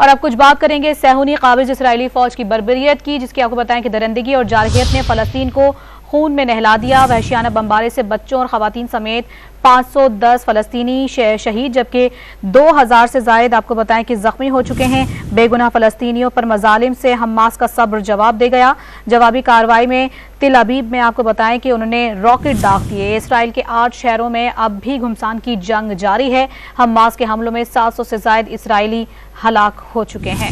اور اب کچھ بات کریں گے صہیونی قابض اسرائیلی فوج کی بربریت کی، جس کی آپ کو بتائیں کہ درندگی اور جارحیت نے فلسطین کو خون میں نہلا دیا۔ وحشیانہ بمبارے سے بچوں اور خواتین سمیت 510 فلسطینی شہید، جبکہ 2000 سے زائد آپ کو بتائیں کہ زخمی ہو چکے ہیں۔ بے گناہ فلسطینیوں پر مظالم سے حماس کا صبر جواب دے گیا۔ جوابی کارروائی میں تل ابیب میں آپ کو بتائیں کہ انہوں نے راکٹ داغ دیے۔ اسرائیل کے 8 شہروں میں اب بھی گھمسان کی جنگ جاری ہے۔ حماس کے حملوں میں 700 سے زائد اسرائیلی ہلاک ہو چکے ہیں۔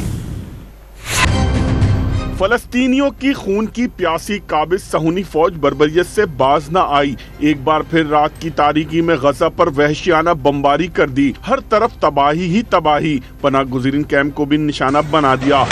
فلسطینیوں کی خون کی پیاسی قابض صہیونی فوج بربریت سے باز نہ آئی۔ ایک بار پھر رات کی تاریکی میں غزہ پر وحشیانہ بمباری کر دی۔ ہر طرف تباہی ہی تباہی، پناہ گزین کیمپ کو بھی نشانہ بنا دیا۔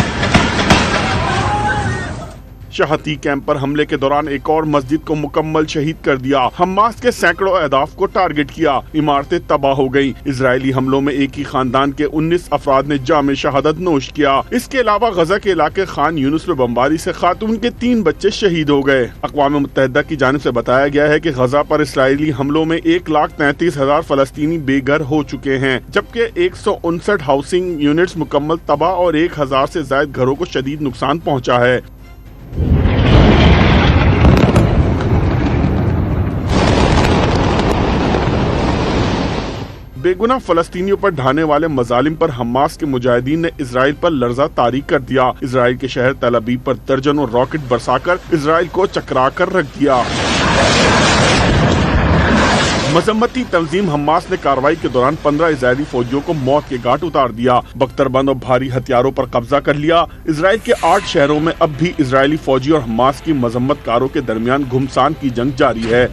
شہتی کیمپ پر حملے کے دوران ایک اور مسجد کو مکمل شہید کر دیا۔ حماس کے سینکڑوں اہداف کو ٹارگٹ کیا، عمارتیں تباہ ہو گئیں۔ اسرائیلی حملوں میں ایک ہی خاندان کے 19 افراد نے جام شہادت نوش کیا۔ اس کے علاوہ غزہ کے علاقے خان یونس میں بمباری سے خاتون کے 3 بچے شہید ہو گئے۔ اقوام متحدہ کی جانب سے بتایا گیا ہے کہ غزہ پر اسرائیلی حملوں میں 1,33,000 فلسطینی بے گھر ہو چکے ہیں، جبکہ 159 ہاؤسنگ یونٹس مکمل تباہ اور 1000 سے زائد گھروں کو شدید نقصان پہنچا ہے۔ بے گناہ فلسطینیوں پر ڈھانے والے مظالم پر حماس کے مجاہدین نے اسرائیل پر لرزہ طاری کر دیا۔ اسرائیل کے شہر تل ابیب پر درجنوں راکٹ برسا کر اسرائیل کو چکرا کر رکھ دیا۔ مذمتی تنظیم حماس نے کارروائی کے دوران 15 اسرائیلی فوجیوں کو موت کے گھاٹ اتار دیا، بختر بند اور بھاری ہتھیاروں پر قبضہ کر لیا۔ اسرائیل کے 8 شہروں میں اب بھی اسرائیلی فوجی اور حماس کی مذمت کاروں کے درمیان گھمسان کی جنگ جاری ہے۔